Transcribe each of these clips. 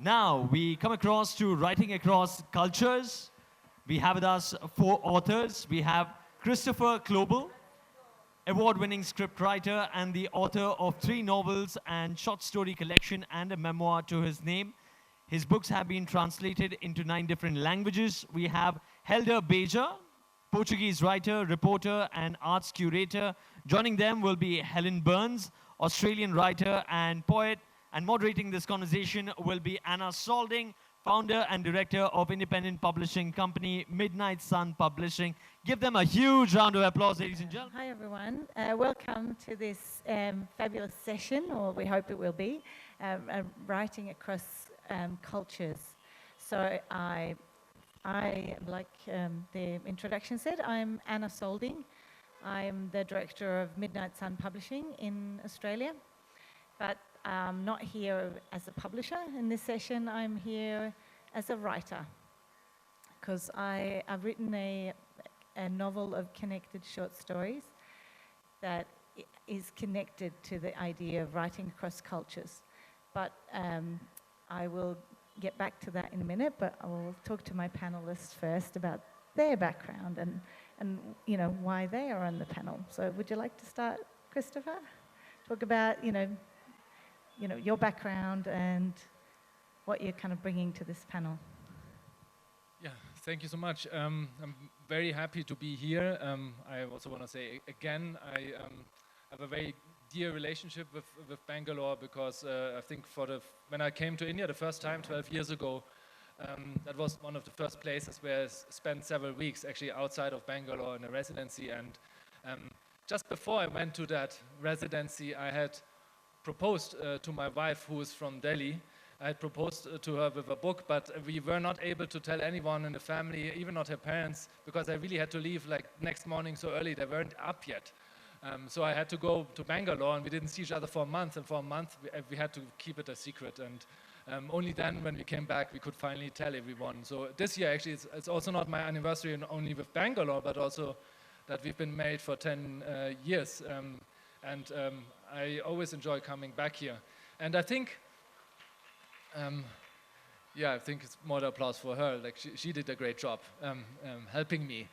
Now we come across to writing across cultures. We have with us four authors. We have Christopher Kloeble, award-winning scriptwriter and the author of three novels and short story collection and a memoir to his name. His books have been translated into 9 different languages. We have Helen Beja, Portuguese writer, reporter, and arts curator. Joining them will be Helen Burns, Australian writer and poet. And moderating this conversation will be Anna Solding, founder and director of independent publishing company Midnight Sun Publishing. Give them a huge round of applause, ladies and gentlemen. Hi everyone, welcome to this fabulous session, or we hope it will be, writing across cultures. So like the introduction said, I'm Anna Solding. I'm the director of Midnight Sun Publishing in Australia, but I'm not here as a publisher in this session. I'm here as a writer, because I've written a novel of connected short stories that is connected to the idea of writing across cultures. But I will get back to that in a minute, but I will talk to my panelists first about their background and you know, why they are on the panel. So would you like to start, Christopher? Talk about, you know, your background and what you're kind of bringing to this panel. Yeah, thank you so much. I'm very happy to be here. I also want to say again, I have a very dear relationship with Bangalore, because I think when I came to India the first time 12 years ago, that was one of the first places where I spent several weeks actually outside of Bangalore in a residency. And just before I went to that residency, I had proposed to my wife, who is from Delhi. I had proposed to her with a book, but we were not able to tell anyone in the family, even not her parents, because I really had to leave like next morning so early. They weren't up yet. So I had to go to Bangalore, and we didn't see each other for a month, and for a month we had to keep it a secret. And only then, when we came back, we could finally tell everyone. So this year, actually, it's also not my anniversary only with Bangalore, but also that we've been married for 10 years. I always enjoy coming back here. And I think, I think it's more the applause for her. Like she did a great job helping me.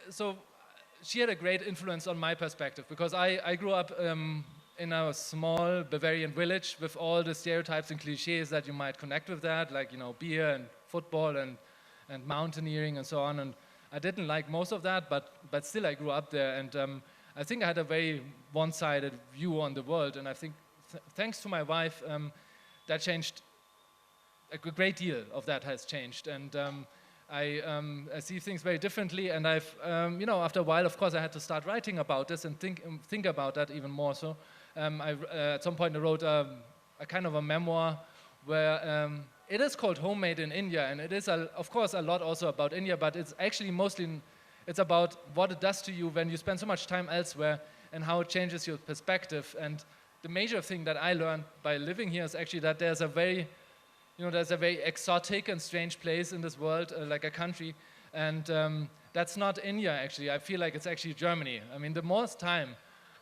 So she had a great influence on my perspective, because I grew up in a small Bavarian village with all the stereotypes and cliches that you might connect with that, like, you know, beer and football and mountaineering and so on. And I didn't like most of that, but still I grew up there. And I think I had a very one-sided view on the world. And I think thanks to my wife, that changed. A great deal of that has changed. And I see things very differently, and I've, after a while, of course, I had to start writing about this and think about that even more. So at some point I wrote a kind of a memoir where it is called Homemade in India, and it is, of course, a lot also about India, but it's actually mostly, it's about what it does to you when you spend so much time elsewhere and how it changes your perspective. And the major thing that I learned by living here is actually that there's a very exotic and strange place in this world, like a country, and that's not India, actually. I feel like it's actually Germany. I mean, the most time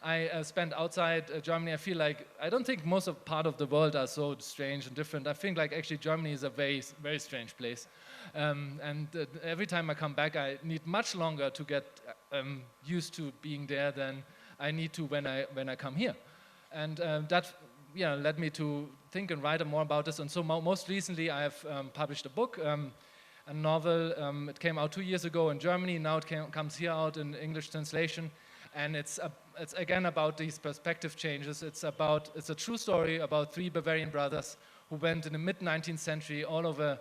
I spend outside Germany, I feel like, I don't think most of part of the world are so strange and different. I think like actually Germany is a very, very strange place. Every time I come back, I need much longer to get used to being there than I need to when I come here. And that led me to think and write more about this. And so most recently I have published a book, a novel. It came out 2 years ago in Germany. Now it comes here out in English translation. And it's again about these perspective changes. It's a true story about 3 Bavarian brothers who went in the mid-19th century all over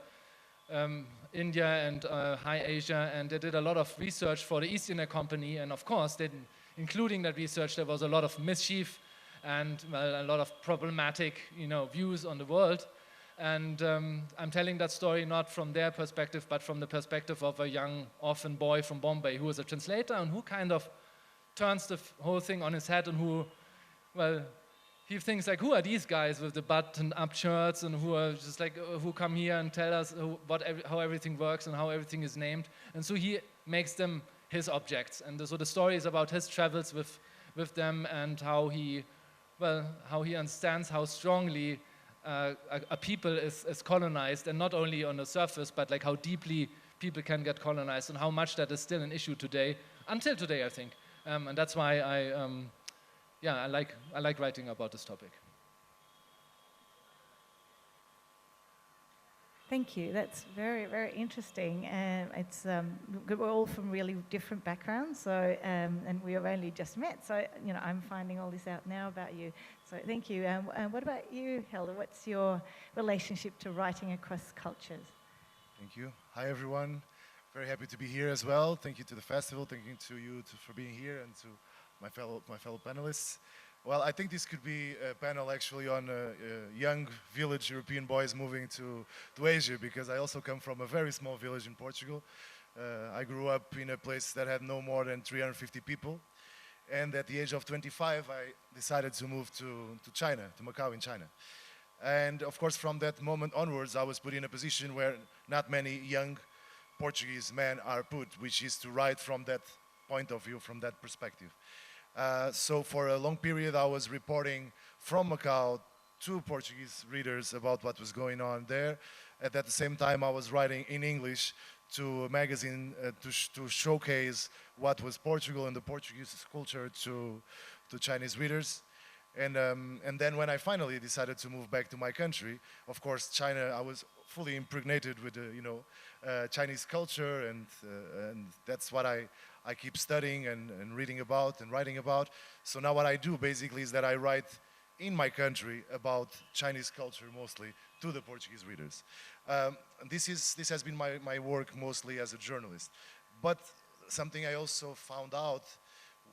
India and High Asia. And they did a lot of research for the East India Company. And of course, including that research, there was a lot of mischief and a lot of problematic, views on the world. And I'm telling that story not from their perspective, but from the perspective of a young orphan boy from Bombay who is a translator and who kind of turns the whole thing on his head, and he thinks like, who are these guys with the buttoned-up shirts, and who are just like, who come here and tell us how everything works and how everything is named. And so he makes them his objects. And so the story is about his travels with them, and how he understands how strongly a people is colonized, and not only on the surface, but like how deeply people can get colonized and how much that is still an issue today, until today, I think. And that's why I like writing about this topic. Thank you. That's very, very interesting. We're all from really different backgrounds, so and we have only just met. So I'm finding all this out now about you. So thank you. And what about you, Helen? What's your relationship to writing across cultures? Thank you. Hi, everyone. Very happy to be here as well. Thank you to the festival. Thank you to you for being here, and to my fellow panelists. Well, I think this could be a panel actually on young village European boys moving to Asia, because I also come from a very small village in Portugal. I grew up in a place that had no more than 350 people. And at the age of 25, I decided to move to China, to Macau in China. And of course, from that moment onwards, I was put in a position where not many young Portuguese men are put, which is to write from that point of view, from that perspective. So for a long period, I was reporting from Macau to Portuguese readers about what was going on there. And at the same time, I was writing in English to a magazine to showcase what was Portugal and the Portuguese culture to Chinese readers. And then when I finally decided to move back to my country, of course, China, I was fully impregnated with the Chinese culture, and that's what I keep studying and reading about and writing about. So now what I do basically is that I write in my country about Chinese culture mostly to the Portuguese readers. This has been my work mostly as a journalist. But something I also found out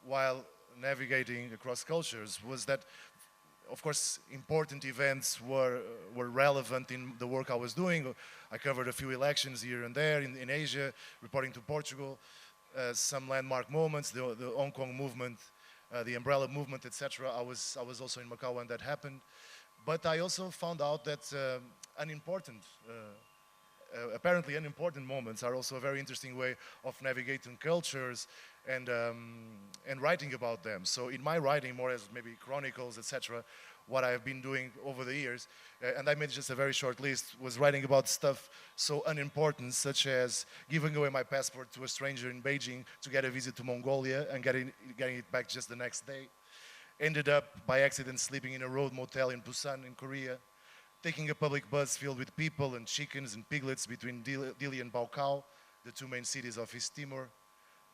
while navigating across cultures was that, of course, important events were relevant in the work I was doing. I covered a few elections here and there in Asia, reporting to Portugal, some landmark moments, the Hong Kong movement, the umbrella movement, etc. I was also in Macau when that happened. But I also found out that apparently unimportant moments are also a very interesting way of navigating cultures and writing about them. So in my writing, more as maybe chronicles, etc., what I've been doing over the years, and I made just a very short list, was writing about stuff so unimportant, such as giving away my passport to a stranger in Beijing to get a visit to Mongolia and getting it back just the next day. Ended up by accident sleeping in a road motel in Busan in Korea, taking a public bus filled with people and chickens and piglets between Dili and Baokao, the two main cities of East Timor,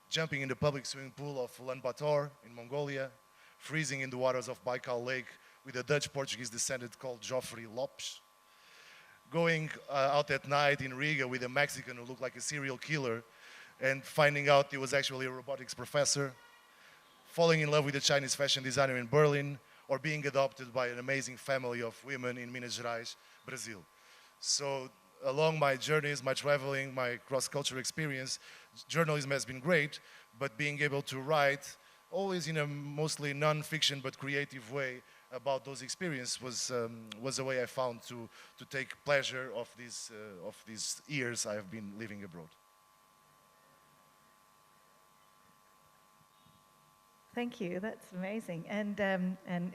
jumping in the public swimming pool of Ulaanbaatar in Mongolia, freezing in the waters of Baikal Lake with a Dutch-Portuguese descendant called Joffrey Lopes, going out at night in Riga with a Mexican who looked like a serial killer and finding out he was actually a robotics professor, falling in love with a Chinese fashion designer in Berlin, or being adopted by an amazing family of women in Minas Gerais, Brazil. So along my journeys, my traveling, my cross-cultural experience, journalism has been great, but being able to write, always in a mostly non-fiction but creative way about those experiences was a way I found to take pleasure of these years I have been living abroad. Thank you. That's amazing. And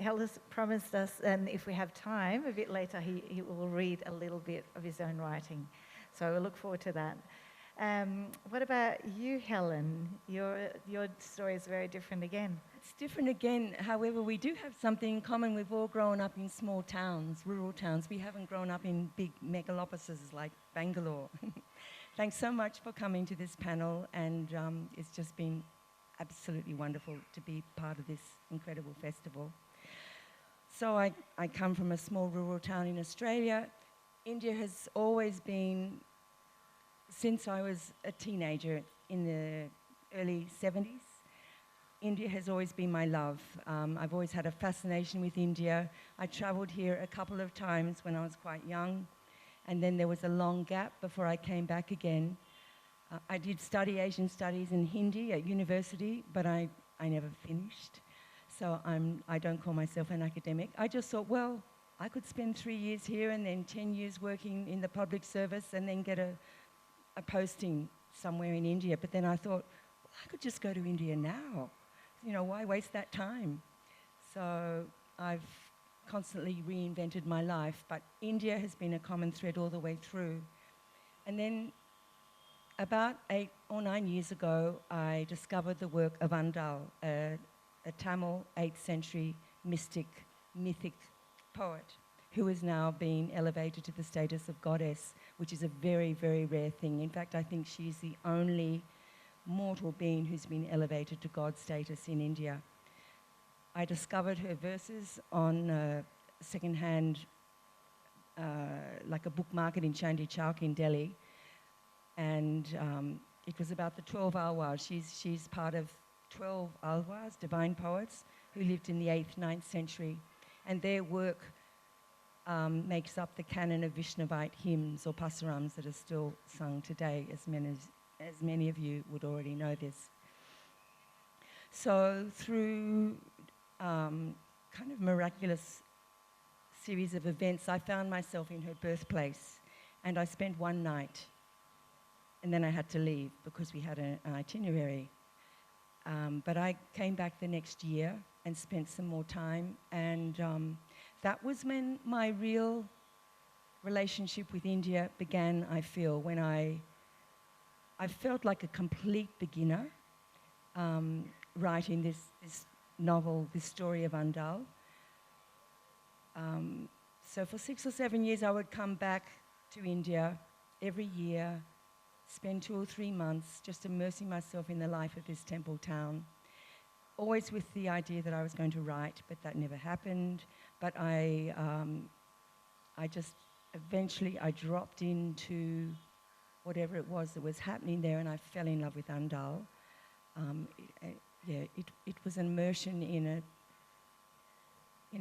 Hel has promised us, and if we have time, a bit later, he will read a little bit of his own writing. So we'll look forward to that. What about you, Helen? Your story is very different again. It's different again. However, we do have something in common. We've all grown up in small towns, rural towns. We haven't grown up in big megalopolises like Bangalore. Thanks so much for coming to this panel, and it's just been absolutely wonderful to be part of this incredible festival. So I come from a small rural town in Australia. India has always been, since I was a teenager in the early 70s, India has always been my love. I've always had a fascination with India. I traveled here a couple of times when I was quite young, and then there was a long gap before I came back again. I did study Asian studies in Hindi at university, but I never finished. So I don't call myself an academic. I just thought, well, I could spend 3 years here and then 10 years working in the public service and then get a posting somewhere in India. But then I thought, well, I could just go to India now. You know, why waste that time? So I've constantly reinvented my life, but India has been a common thread all the way through. And then about 8 or 9 years ago, I discovered the work of Andal, a Tamil 8th century mythic poet who has now been elevated to the status of goddess, which is a very, very rare thing. In fact, I think she's the only mortal being who's been elevated to god status in India. I discovered her verses on second-hand, like a book market in Chandni Chowk in Delhi, and it was about the 12 Alwars. She's part of 12 Alwars, divine poets, who lived in the 8th, 9th century, and their work makes up the canon of Vaishnavite hymns or pasarams that are still sung today, as many of you would already know this. So through kind of miraculous series of events, I found myself in her birthplace, and I spent one night, and then I had to leave because we had an itinerary. But I came back the next year and spent some more time, and that was when my real relationship with India began, I feel, when I felt like a complete beginner writing this novel, this story of Andal. So for 6 or 7 years, I would come back to India every year, spend 2 or 3 months just immersing myself in the life of this temple town, always with the idea that I was going to write, but that never happened. But I just eventually I dropped into whatever it was that was happening there, and I fell in love with Andal. It was an immersion in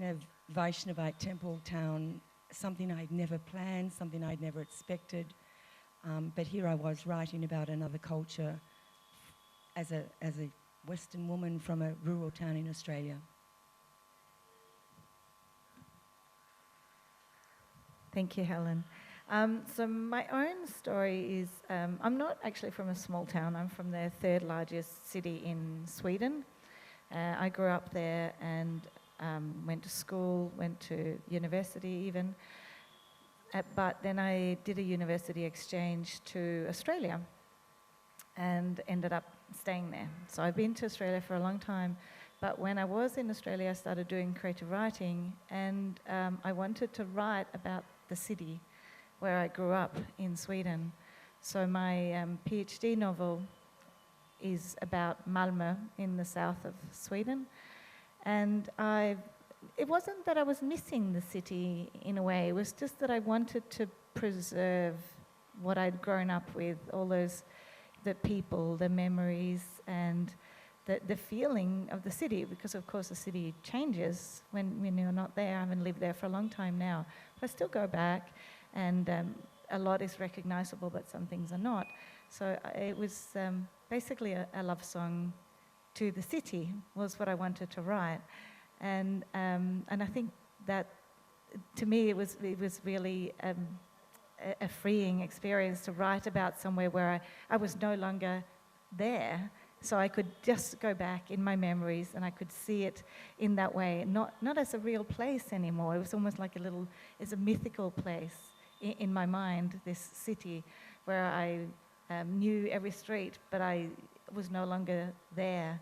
a Vaishnavite temple town, something I'd never planned, something I'd never expected. But here I was writing about another culture as a Western woman from a rural town in Australia. Thank you, Helen. So my own story is, I'm not actually from a small town. I'm from the 3rd largest city in Sweden. I grew up there and went to school, went to university even. But then I did a university exchange to Australia and ended up staying there. So I've been to Australia for a long time. But when I was in Australia, I started doing creative writing, and I wanted to write about the city where I grew up in Sweden. So my PhD novel is about Malmö in the south of Sweden. And it wasn't that I was missing the city in a way, it was just that I wanted to preserve what I'd grown up with, all the people, the memories, and the feeling of the city, because of course the city changes when you're not there. I haven't lived there for a long time now, but I still go back, and a lot is recognizable, but some things are not. So it was basically a love song to the city was what I wanted to write. And I think that, to me, it was really a freeing experience to write about somewhere where I was no longer there. So I could just go back in my memories, and I could see it in that way, not as a real place anymore. It was almost like it's a mythical place in my mind, this city where I knew every street, but I was no longer there.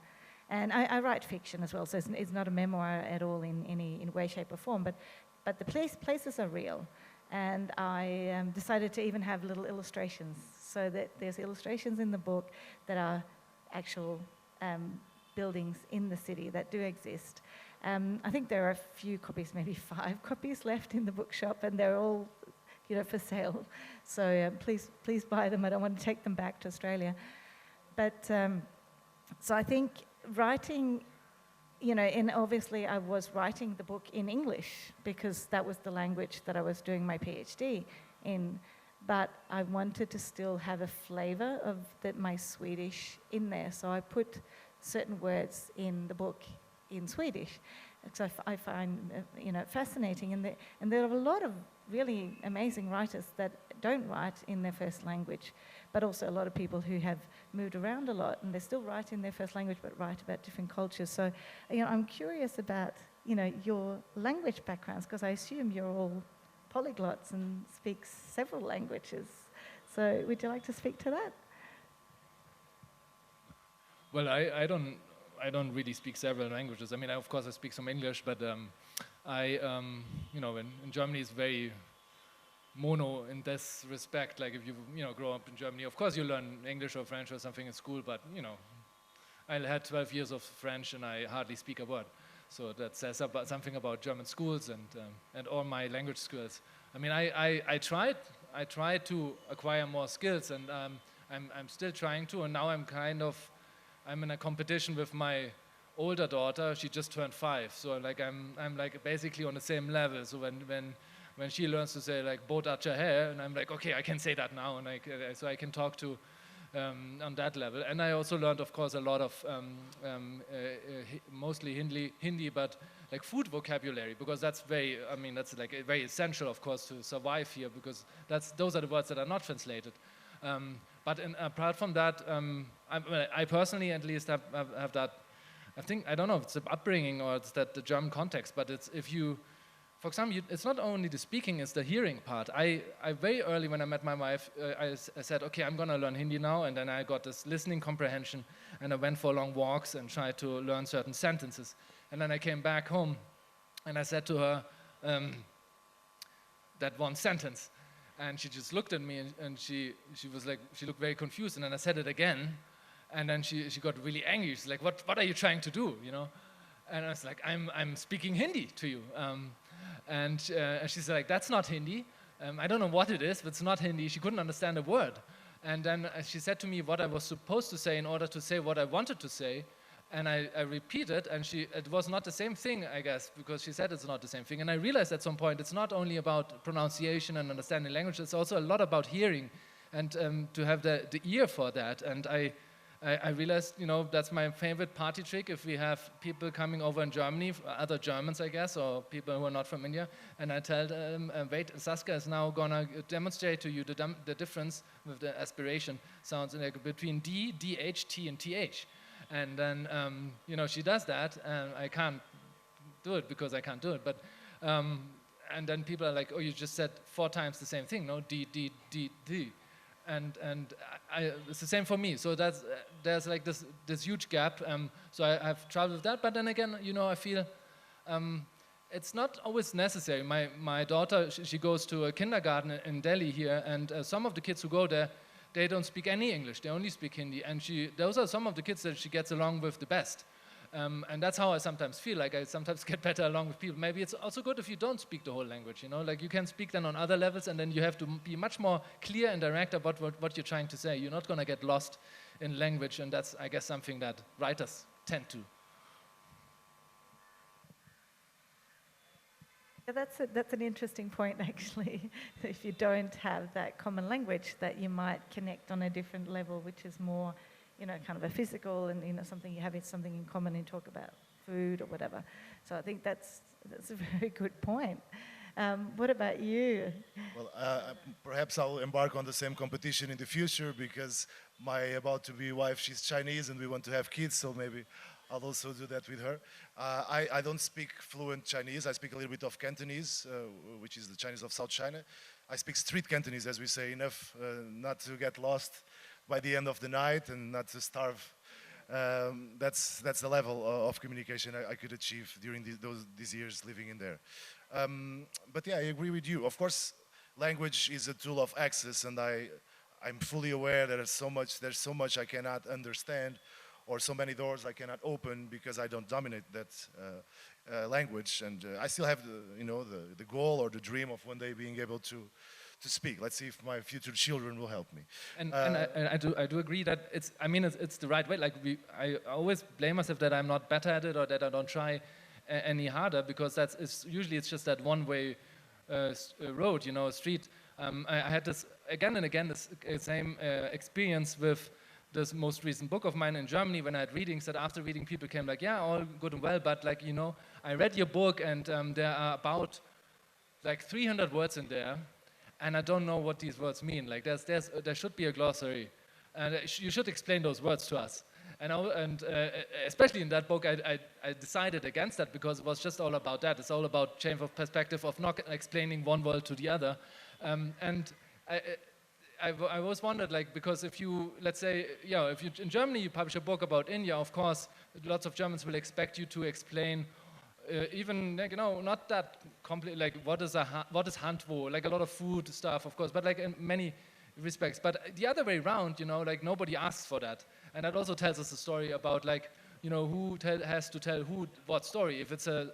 And I write fiction as well, so it's not a memoir at all in any way, shape, or form. But the places are real, and I decided to even have little illustrations, so that there's illustrations in the book that are actual buildings in the city that do exist. I think there are a few copies, maybe 5 copies left in the bookshop, and they're all, for sale. So please buy them. I don't want to take them back to Australia. But so I think writing, and obviously I was writing the book in English because that was the language that I was doing my PhD in. But I wanted to still have a flavor of my Swedish in there. So I put certain words in the book in Swedish. So I find fascinating. And there are a lot of really amazing writers that don't write in their first language, but also a lot of people who have moved around a lot, and they still write in their first language but write about different cultures. So I'm curious about your language backgrounds, because I assume you're all polyglots and speak several languages. So would you like to speak to that? Well, I don't really speak several languages. I mean, of course, I speak some English, but in Germany it's very mono in this respect. Like if you grow up in Germany, of course you learn English or French or something in school, but I had 12 years of French and I hardly speak a word. So that says something about German schools and all my language skills. I mean, I tried to acquire more skills, and I'm still trying to. And now I'm in a competition with my older daughter. She just turned 5, so like I'm like basically on the same level. So when she learns to say like "Boat at your hair," and I'm like, okay, I can say that now, and so I can talk to on that level. And I also learned, of course, a lot of mostly Hindi, but like food vocabulary, because that's that's like very essential, of course, to survive here, because those are the words that are not translated. But apart from that, I personally at least have that. I don't know if it's the upbringing or it's that the German context, but it's if you. For example, it's not only the speaking, it's the hearing part. I very early when I met my wife, I said, okay, I'm gonna learn Hindi now, and then I got this listening comprehension, and I went for long walks and tried to learn certain sentences. And then I came back home, and I said to her that one sentence, and she just looked at me, and she was like, she looked very confused, and then I said it again, and then she got really angry. She's like, what are you trying to do, And I was like, I'm speaking Hindi to you. And she's like, that's not Hindi. I don't know what it is, but it's not Hindi. She couldn't understand a word. And then she said to me what I was supposed to say in order to say what I wanted to say. And I repeated, and it was not the same thing, I guess, because she said it's not the same thing. And I realized at some point it's not only about pronunciation and understanding language, it's also a lot about hearing and to have the ear for that. And I realized, that's my favorite party trick. If we have people coming over in Germany, other Germans, I guess, or people who are not from India, and I tell them, wait, Saskia is now gonna demonstrate to you the difference with the aspiration sounds between D, DH, T, and TH. And then, she does that, and I can't do it because I can't do it. But, and then people are like, oh, you just said 4 times the same thing, no? D, D, D, D. And it's the same for me. So there's like this huge gap. So I have trouble with that. But then again, I feel it's not always necessary. My daughter, she goes to a kindergarten in Delhi here, and some of the kids who go there, they don't speak any English. They only speak Hindi. And those are some of the kids that she gets along with the best. And that's how I sometimes feel, like I sometimes get better along with people. Maybe it's also good if you don't speak the whole language, like you can speak then on other levels, and then you have to be much more clear and direct about what you're trying to say. You're not going to get lost in language, and that's, I guess, something that writers tend to. Yeah, that's an interesting point, actually. If you don't have that common language, that you might connect on a different level, which is more kind of a physical and, something you have something in common and talk about food or whatever. So I think that's a very good point. What about you? Well, perhaps I'll embark on the same competition in the future, because my about-to-be wife, she's Chinese and we want to have kids, so maybe I'll also do that with her. I don't speak fluent Chinese. I speak a little bit of Cantonese, which is the Chinese of South China. I speak street Cantonese, as we say, enough not to get lost by the end of the night and not to starve. That's the level of communication I could achieve during these years living in there. But yeah, I agree with you. Of course, language is a tool of access, and I'm fully aware that there's so much I cannot understand, or so many doors I cannot open because I don't dominate that language. And I still have the goal or the dream of one day being able to speak. Let's see if my future children will help me. And I do agree that it's the right way. Like I always blame myself that I'm not better at it or that I don't try any harder, because usually it's just that one-way road, street. I had this again and again, this same experience with this most recent book of mine in Germany, when I had readings that after reading people came like, yeah, all good and well, but like, I read your book and there are about like 300 words in there, and I don't know what these words mean. Like there should be a glossary, and you should explain those words to us. And especially in that book, I decided against that because it was just all about that. It's all about change of perspective, of not explaining one world to the other. And I always wondered, like, because if you, let's say, if you in Germany you publish a book about India, of course, lots of Germans will expect you to explain even, like, not that complete, like what is Handwo, like a lot of food stuff, of course, but like in many respects. But the other way around, like nobody asks for that, and that also tells us a story about, like, who has to tell who what story. If it's a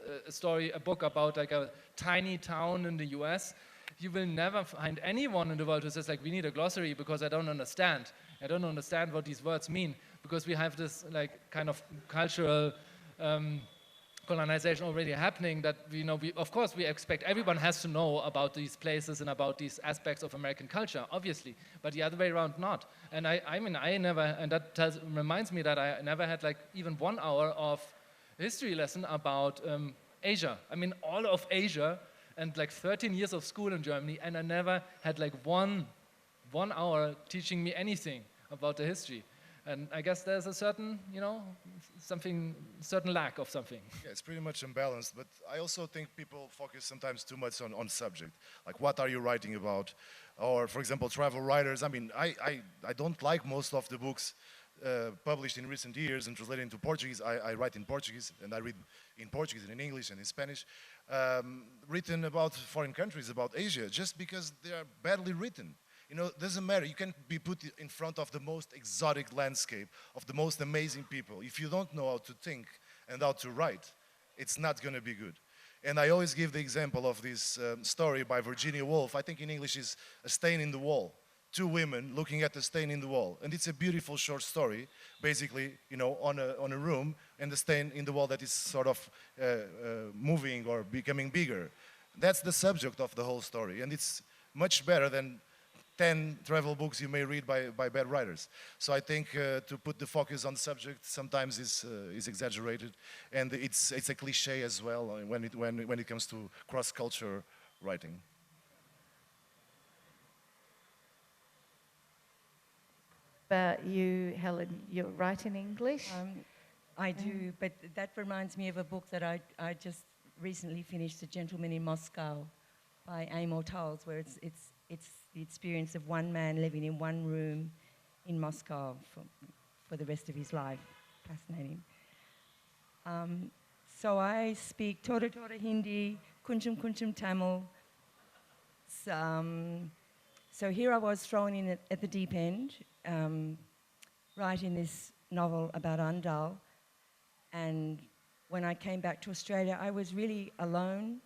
book about like a tiny town in the U.S., you will never find anyone in the world who says, like, we need a glossary because I don't understand. I don't understand what these words mean, because we have this like kind of cultural colonization already happening, that of course we expect everyone has to know about these places and about these aspects of American culture, obviously, but the other way around not. And I mean I never, and that reminds me that I never had like even 1 hour of history lesson about Asia. I mean all of Asia, and like 13 years of school in Germany, and I never had like one hour teaching me anything about the history. And I guess there's a certain, certain lack of something. Yeah, it's pretty much unbalanced, but I also think people focus sometimes too much on subject. Like, what are you writing about? Or, for example, travel writers. I mean, I don't like most of the books published in recent years and translated into Portuguese. I write in Portuguese, and I read in Portuguese and in English and in Spanish, written about foreign countries, about Asia, just because they are badly written. Doesn't matter. You can be put in front of the most exotic landscape, of the most amazing people. If you don't know how to think and how to write, it's not going to be good. And I always give the example of this story by Virginia Woolf. I think in English is A Stain in the Wall. Two women looking at the stain in the wall. And it's a beautiful short story, basically, on a room, and the stain in the wall that is sort of moving or becoming bigger. That's the subject of the whole story. And it's much better than 10 travel books you may read by bad writers. So I think to put the focus on the subject sometimes is exaggerated, and it's a cliche as well when it comes to cross-culture writing. But you, Helen, you write in English? I do, but that reminds me of a book that I just recently finished, A Gentleman in Moscow by Amor Towles, where it's the experience of one man living in one room in Moscow for the rest of his life. Fascinating. So I speak Tora Hindi, Kunchum Tamil. So here I was thrown in at the deep end, writing this novel about Andal. And when I came back to Australia, I was really alone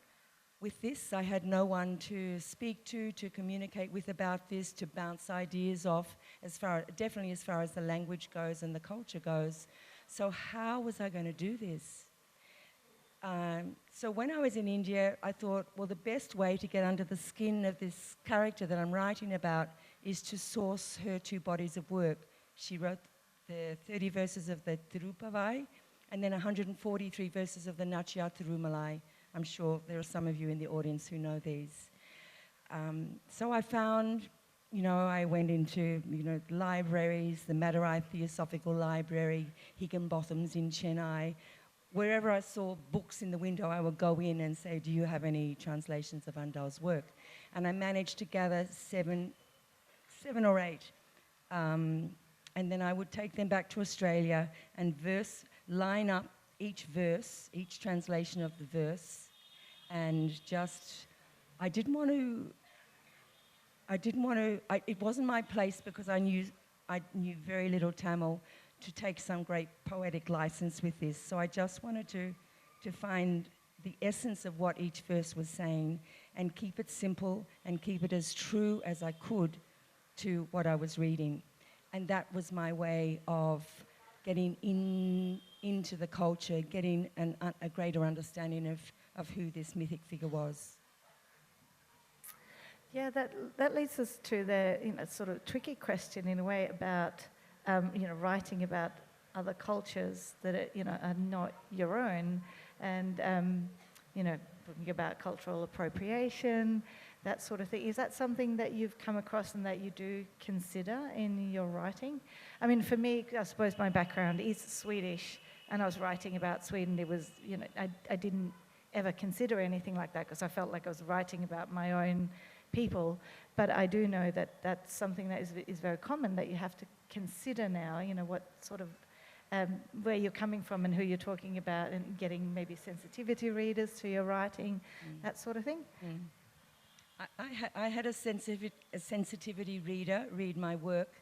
with this. I had no one to speak to communicate with about this, to bounce ideas off, definitely as far as the language goes and the culture goes. So how was I going to do this? So when I was in India, I thought, well, the best way to get under the skin of this character that I'm writing about is to source her two bodies of work. She wrote the 30 verses of the Tirupavai and then 143 verses of the Natya Tirumalai. I'm sure there are some of you in the audience who know these. So I found, I went into, libraries, the Madurai Theosophical Library, Higginbotham's in Chennai. Wherever I saw books in the window, I would go in and say, do you have any translations of Andal's work? And I managed to gather seven or eight. And then I would take them back to Australia and line up each verse, each translation of the verse, and it wasn't my place, because I knew very little Tamil, to take some great poetic license with this. So I just wanted to find the essence of what each verse was saying and keep it simple and keep it as true as I could to what I was reading. And that was my way of getting into the culture, getting a greater understanding of who this mythic figure was. Yeah, that leads us to the sort of tricky question in a way about writing about other cultures that are not your own, and talking about cultural appropriation, that sort of thing. Is that something that you've come across and that you do consider in your writing? I mean, for me, I suppose my background is Swedish, and I was writing about Sweden. It was, you know, I didn't ever consider anything like that because I felt like I was writing about my own people. But I do know that that's something that is very common, that you have to consider now, you know, what sort of, where you're coming from and who you're talking about, and getting maybe sensitivity readers to your writing, that sort of thing. I had a sensitivity reader read my work,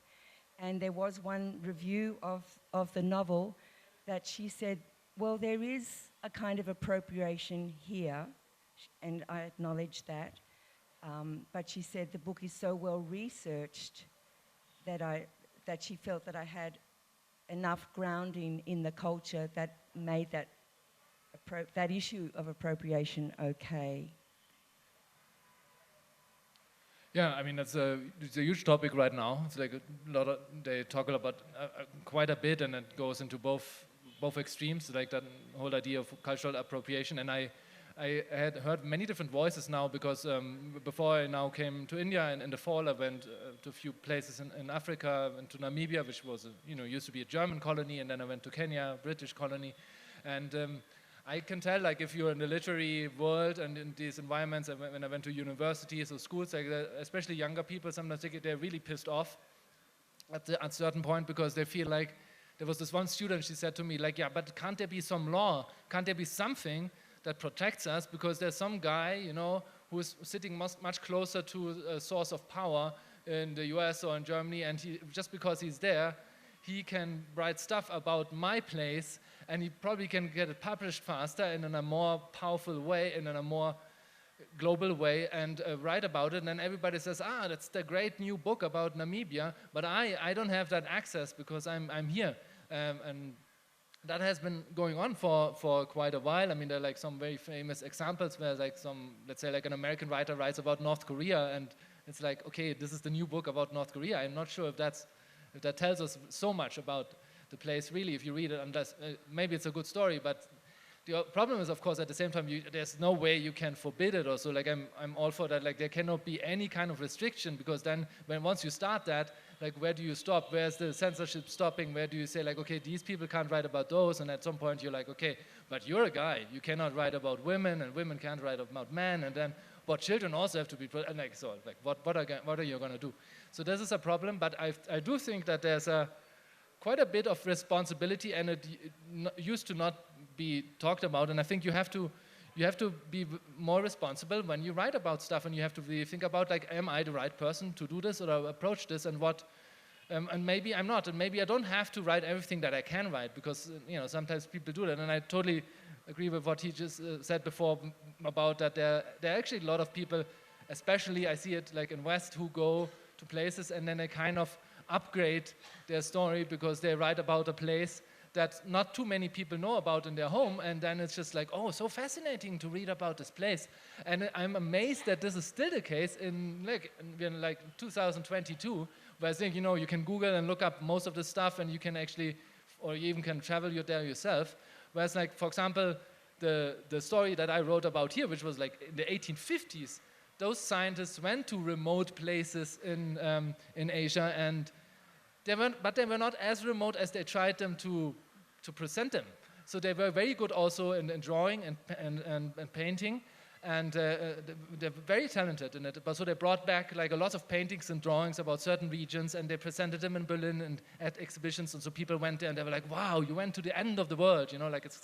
and there was one review of the novel that she said, well, there is a kind of appropriation here, and I acknowledge that, but she said the book is so well researched that she felt that I had enough grounding in the culture that made that issue of appropriation okay. Yeah, I mean, it's a huge topic right now. It's like they talk about quite a bit, and it goes into both extremes, like that whole idea of cultural appropriation. And I had heard many different voices now, because before I now came to India, and in the fall I went to a few places in Africa, and to Namibia, which was used to be a German colony, and then I went to Kenya, British colony, and I can tell, like, if you're in the literary world and in these environments, when I went to universities or schools, like especially younger people, sometimes they're really pissed off at a certain point, because they feel like, there was this one student, she said to me, like, yeah, but can't there be some law? Can't there be something that protects us? Because there's some guy, who's sitting much closer to a source of power in the US or in Germany, and just because he's there, he can write stuff about my place, and he probably can get it published faster and in a more powerful way and in a more global way, and write about it. And then everybody says, that's the great new book about Namibia, but I don't have that access because I'm here. And that has been going on for quite a while. I mean, there are like some very famous examples where like let's say like an American writer writes about North Korea, and it's like, okay, this is the new book about North Korea. I'm not sure if that tells us so much about the place really, if you read it, unless maybe it's a good story, but the problem is, of course, at the same time, there's no way you can forbid it. Also, like, I'm all for that. Like, there cannot be any kind of restriction, because then, once you start that, like, where do you stop? Where's the censorship stopping? Where do you say, like, okay, these people can't write about those? And at some point, you're like, okay, but you're a guy. You cannot write about women, and women can't write about men. And then, but children also have to be, and like, so, like, what are you going to do? So this is a problem. But I do think that there's quite a bit of responsibility, and it used to not be talked about, and I think you have to be more responsible when you write about stuff, and you have to really think about, like, am I the right person to do this or approach this, and what, and maybe I'm not, and maybe I don't have to write everything that I can write, because sometimes people do that, and I totally agree with what he just said before about that there are actually a lot of people, especially I see it like in West, who go to places and then they kind of upgrade their story because they write about a place that not too many people know about in their home, and then it's just like, oh, so fascinating to read about this place. And I'm amazed that this is still the case in 2022, where I think, you can Google and look up most of the stuff, and you can actually, or you even can travel there yourself. Whereas, like, for example, the story that I wrote about here, which was like in the 1850s, those scientists went to remote places in Asia, and they were not as remote as they tried them to present them. So they were very good also in drawing and painting, and they're very talented in it. But so they brought back like a lot of paintings and drawings about certain regions, and they presented them in Berlin and at exhibitions. And so people went there and they were like, "Wow, you went to the end of the world," like it's.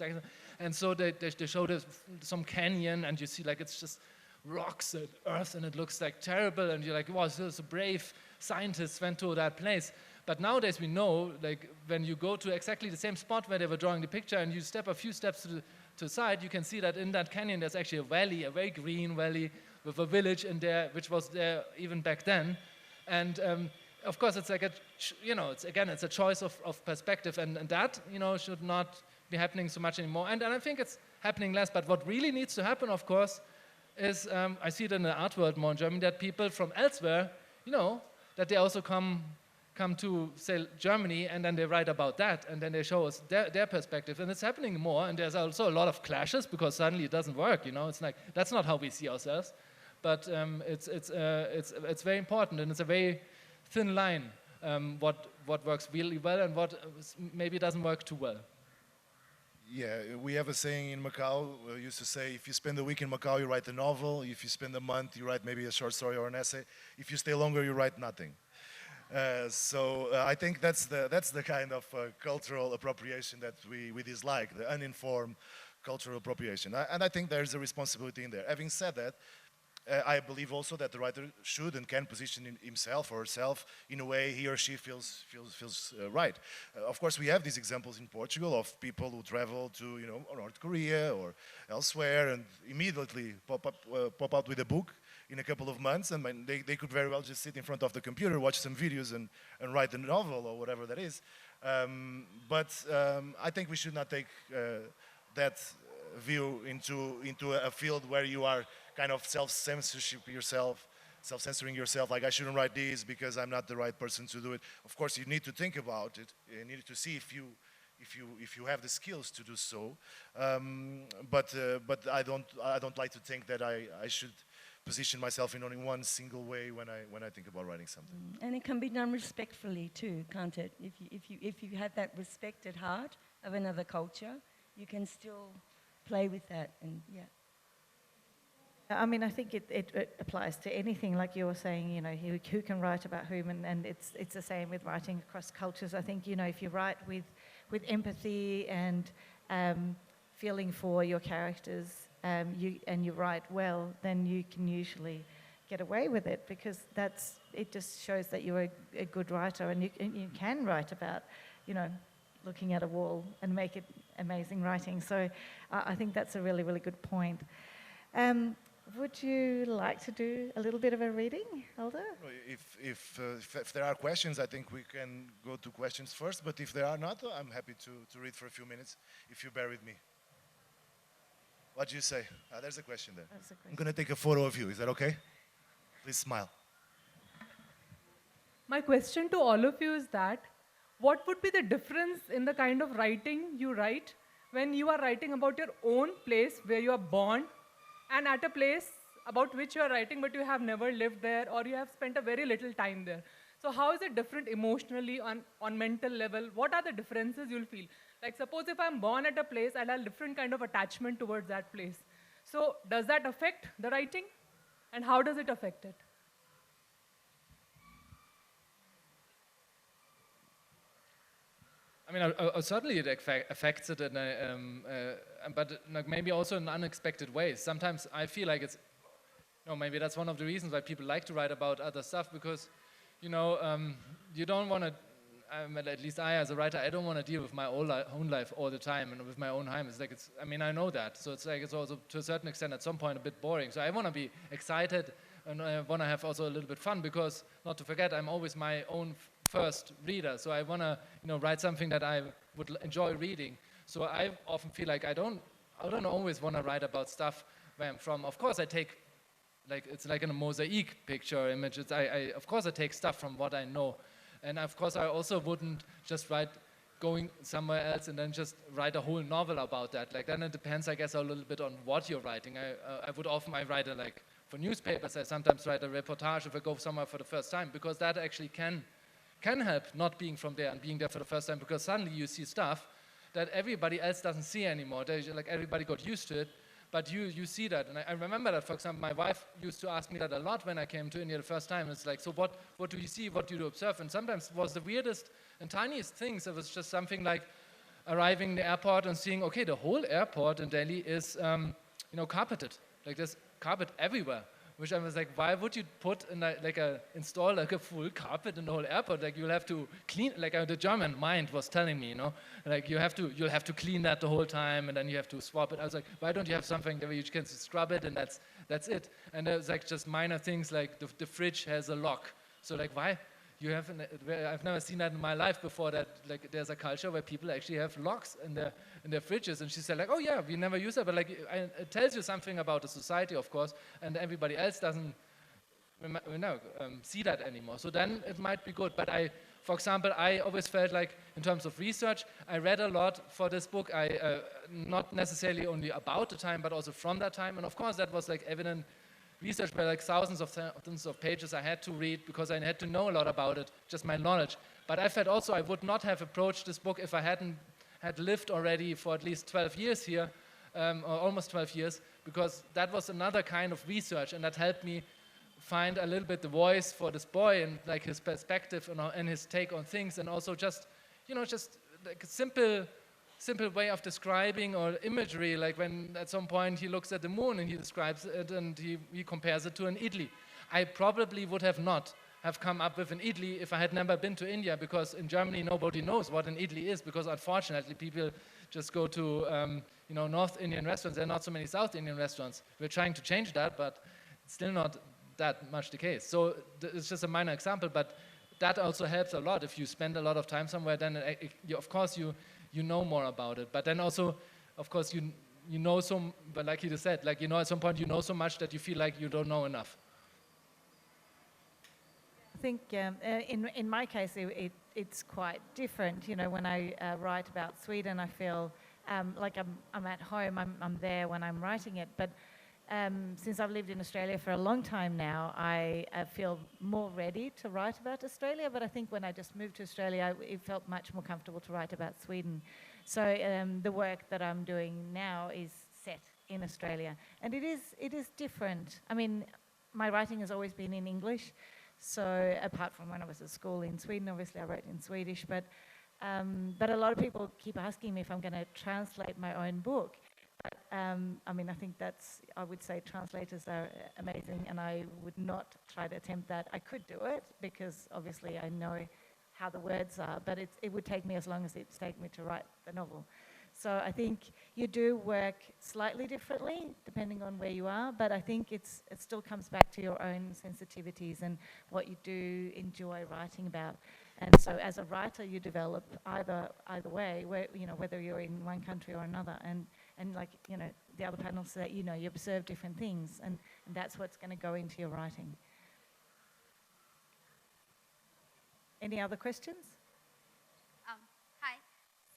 And so they showed us some canyon, and you see like it's just rocks and earth, and it looks like terrible. And you're like, "Wow, so brave scientists went to that place." But nowadays we know, like, when you go to exactly the same spot where they were drawing the picture, and you step a few steps to the side, you can see that in that canyon there's actually a valley, a very green valley with a village in there, which was there even back then. And of course, it's like it's a choice of perspective, and that should not be happening so much anymore. And I think it's happening less. But what really needs to happen, of course, is I see it in the art world more in Germany, that people from elsewhere, that they also come to, say, Germany, and then they write about that, and then they show us their perspective, and it's happening more, and there's also a lot of clashes, because suddenly it doesn't work, it's like, that's not how we see ourselves. but it's very important, and it's a very thin line what works really well and what maybe doesn't work too well. Yeah, we have a saying in Macau, used to say, if you spend a week in Macau, you write a novel. If you spend a month, you write maybe a short story or an essay. If you stay longer, you write nothing. I think that's the kind of cultural appropriation that we dislike, the uninformed cultural appropriation. And I think there's a responsibility in there. Having said that, I believe also that the writer should and can position himself or herself in a way he or she feels right. Of course, we have these examples in Portugal of people who travel to North Korea or elsewhere and immediately pop out with a book in a couple of months, and they could very well just sit in front of the computer, watch some videos, and write a novel or whatever that is. I think we should not take that view into a field where you are kind of self-censoring yourself, like I shouldn't write this because I'm not the right person to do it. Of course, you need to think about it. You need to see if you have the skills to do so. But I don't like to think that I should position myself in only one single way when I think about writing something. And it can be done respectfully too, can't it? If you have that respect at heart of another culture, you can still play with that, and yeah. I mean, I think it applies to anything, like you were saying, who can write about whom, and it's the same with writing across cultures. I think, if you write with empathy and feeling for your characters, and you write well, then you can usually get away with it, because it just shows that you're a good writer, and you can write about, looking at a wall and make it amazing writing. So I think that's a really, really good point. Would you like to do a little bit of a reading, Aldo? If there are questions, I think we can go to questions first. But if there are not, I'm happy to read for a few minutes, if you bear with me. What do you say? There's a question there. That's a question. I'm going to take a photo of you. Is that okay? Please smile. My question to all of you is that, what would be the difference in the kind of writing you write when you are writing about your own place where you are born, and at a place about which you are writing but you have never lived there, or you have spent a very little time there? So how is it different emotionally, on mental level? What are the differences you'll feel? Like, suppose if I'm born at a place, I'll have a different kind of attachment towards that place. So does that affect the writing? And how does it affect it? I mean, certainly it affects it, but like maybe also in unexpected ways. Sometimes I feel like maybe that's one of the reasons why people like to write about other stuff, because, you don't want to, at least I, as a writer, I don't want to deal with my own life all the time and with my own time. It's like, I know that. So it's like, it's also to a certain extent at some point a bit boring. So I want to be excited, and I want to have also a little bit fun, because, not to forget, I'm always my own first reader. So I want to, write something that I would enjoy reading. So I often feel like I don't always want to write about stuff where I'm from. Of course, I take, it's like in a mosaic picture image. Of course, I take stuff from what I know. And of course, I also wouldn't just write going somewhere else and then just write a whole novel about that. Like, then it depends, I guess, a little bit on what you're writing. I write for newspapers, I sometimes write a reportage if I go somewhere for the first time, because that actually can help not being from there and being there for the first time, because suddenly you see stuff that everybody else doesn't see anymore. Like, everybody got used to it, but you see that. And I remember that, for example, my wife used to ask me that a lot when I came to India the first time. It's like, so what do you see, what do you observe? And sometimes it was the weirdest and tiniest things. It was just something like arriving in the airport and seeing, okay, the whole airport in Delhi is carpeted. Like, there's carpet everywhere. Which I was like, why would you put install a full carpet in the whole airport? Like, you'll have to clean, the German mind was telling me, like you'll have to clean that the whole time, and then you have to swap it. I was like, why don't you have something where you can scrub it and that's it? And there's like just minor things, like the fridge has a lock. So like, why? I've never seen that in my life before, that like there's a culture where people actually have locks in their fridges. And she said like, oh yeah, we never use that, but like it tells you something about the society, of course, and everybody else doesn't see that anymore. So then it might be good. But for example, I always felt like, in terms of research, I read a lot for this book. Not necessarily only about the time, but also from that time. And of course, that was like evident. research were like thousands of pages I had to read because I had to know a lot about it, just my knowledge. But I felt also I would not have approached this book if I hadn't had lived already for at least 12 years here, or almost 12 years, because that was another kind of research, and that helped me find a little bit the voice for this boy and like his perspective and his take on things, and also just, just like a simple way of describing or imagery, like when at some point he looks at the moon and he describes it and he compares it to an idli. I probably would have not have come up with an idli if I had never been to India, because in Germany nobody knows what an idli is, because unfortunately people just go to North Indian restaurants. There are not so many South Indian restaurants. We're trying to change that, but it's still not that much the case. So it's just a minor example, but that also helps a lot. If you spend a lot of time somewhere, then of course you know more about it. But then also, of course, you know but like you just said, like, at some point you know so much that you feel like you don't know enough. I think in my case, it's quite different. When I write about Sweden, I feel like I'm at home. I'm there when I'm writing it. But since I've lived in Australia for a long time now, I feel more ready to write about Australia. But I think when I just moved to Australia, it felt much more comfortable to write about Sweden. So the work that I'm doing now is set in Australia, and it is different. I mean, my writing has always been in English. So apart from when I was at school in Sweden, obviously I wrote in Swedish, but a lot of people keep asking me if I'm going to translate my own book. But I mean, I think I would say translators are amazing, and I would not try to attempt that. I could do it because obviously I know how the words are, but it would take me as long as it's taken me to write the novel. So I think you do work slightly differently depending on where you are, but I think it still comes back to your own sensitivities and what you do enjoy writing about. And so as a writer, you develop either way, whether you're in one country or another. And like, the other panel said, you observe different things, and that's what's going to go into your writing. Any other questions? Hi.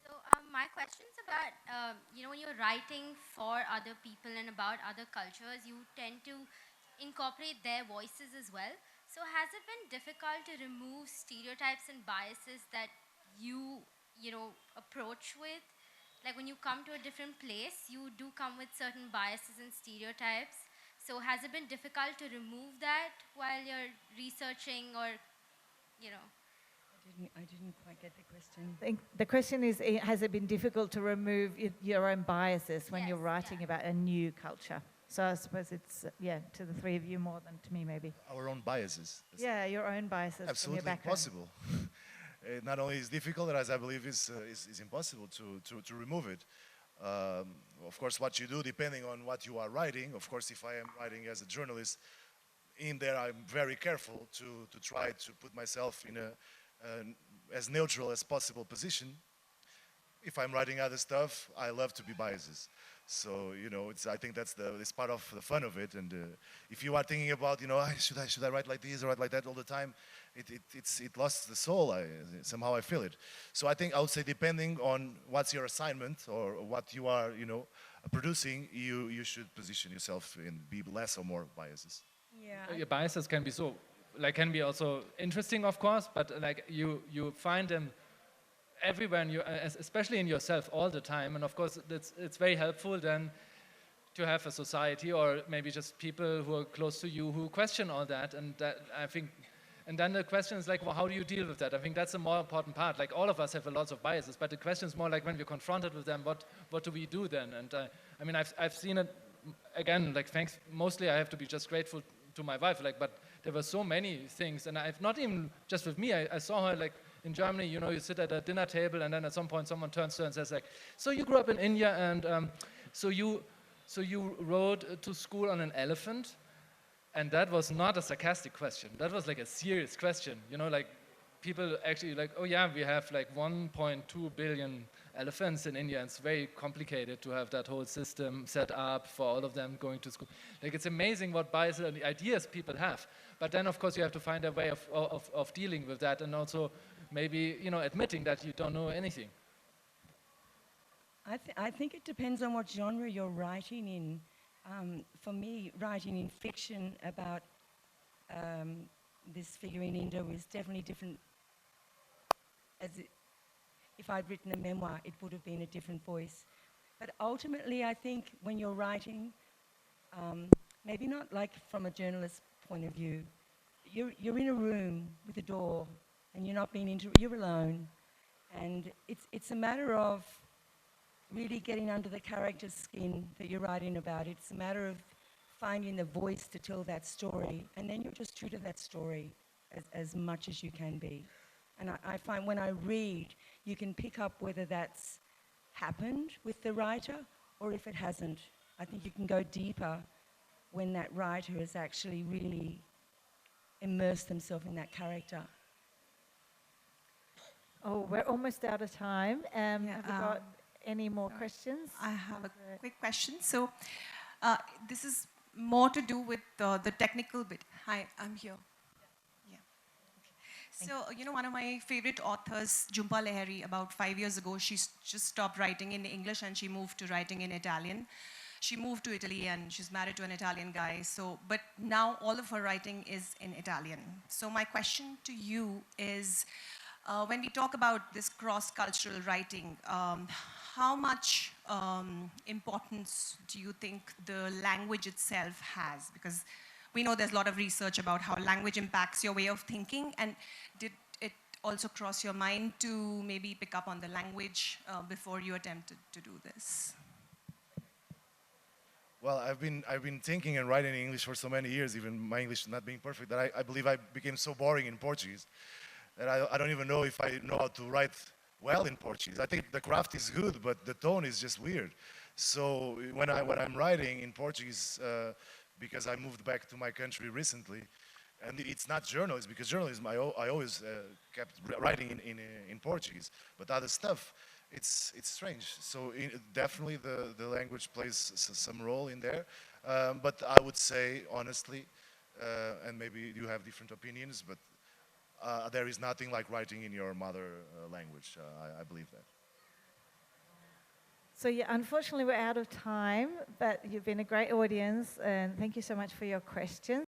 So my question's about, when you're writing for other people and about other cultures, you tend to incorporate their voices as well. So has it been difficult to remove stereotypes and biases that you approach with? Like when you come to a different place, you do come with certain biases and stereotypes. So has it been difficult to remove that while you're researching or, I didn't quite get the question. I think the question is, has it been difficult to remove your own biases when Yes, you're writing about a new culture? So I suppose it's, to the three of you more than to me, maybe. Our own biases. That's Yeah, your own biases from your absolutely background. impossible. It not only is difficult, as I believe is impossible to remove it. Of course, what you do, depending on what you are writing, of course, if I am writing as a journalist, in there I'm very careful to try to put myself in as neutral as possible position. If I'm writing other stuff, I love to be biased. So I think it's part of the fun of it. And if you are thinking about should I write like this or write like that all the time, it lost the soul. Somehow I feel it. So I think I would say, depending on what's your assignment or what you are producing, you should position yourself and be less or more biases. Yeah. Your biases can be also interesting, of course, but like you find them everywhere, especially in yourself all the time. And of course, it's very helpful then to have a society or maybe just people who are close to you who question all that. And that, I think, and then the question is like, well, how do you deal with that? I think that's the more important part. Like all of us have a lot of biases, but the question is more like when we're confronted with them, what do we do then? And I mean, I've seen it again. Like mostly I have to be just grateful to my wife. Like, but there were so many things, and I've not even just with me. I saw her like. In Germany, you sit at a dinner table, and then at some point someone turns to her and says like, so you grew up in India, and so you rode to school on an elephant? And that was not a sarcastic question. That was like a serious question. Like people actually like, oh yeah, we have like 1.2 billion elephants in India. It's very complicated to have that whole system set up for all of them going to school. Like it's amazing what biases and ideas people have. But then of course you have to find a way of dealing with that, and also maybe admitting that you don't know anything. I think it depends on what genre you're writing in. For me, writing in fiction about this figure in India was definitely different. If I'd written a memoir, it would have been a different voice. But ultimately, I think when you're writing, maybe not like from a journalist's point of view, you're in a room with a door, and you're alone, and it's a matter of really getting under the character's skin that you're writing about. It's a matter of finding the voice to tell that story, and then you're just true to that story as much as you can be. And I find when I read, you can pick up whether that's happened with the writer or if it hasn't. I think you can go deeper when that writer has actually really immersed themselves in that character. Oh, we're almost out of time. Have you got any more questions? I have a quick question. So this is more to do with the technical bit. Hi, I'm here. Yeah. Okay. So, you know, one of my favorite authors, Jhumpa Lahiri, about 5 years ago, she just stopped writing in English and she moved to writing in Italian. She moved to Italy and she's married to an Italian guy. So, but now all of her writing is in Italian. So my question to you is, when we talk about this cross-cultural writing, how much importance do you think the language itself has? Because we know there's a lot of research about how language impacts your way of thinking, and did it also cross your mind to maybe pick up on the language before you attempted to do this? Well, I've been thinking and writing in English for so many years, even my English not being perfect, that I believe I became so boring in Portuguese that I don't even know if I know how to write well in Portuguese. I think the craft is good, but the tone is just weird. So when I'm writing in Portuguese, because I moved back to my country recently, and it's not journalism, because journalism I always kept writing in Portuguese, but other stuff, it's strange. So definitely the language plays some role in there, but I would say honestly, and maybe you have different opinions, but there is nothing like writing in your mother language. I believe that. So yeah, unfortunately we're out of time, but you've been a great audience, and thank you so much for your questions.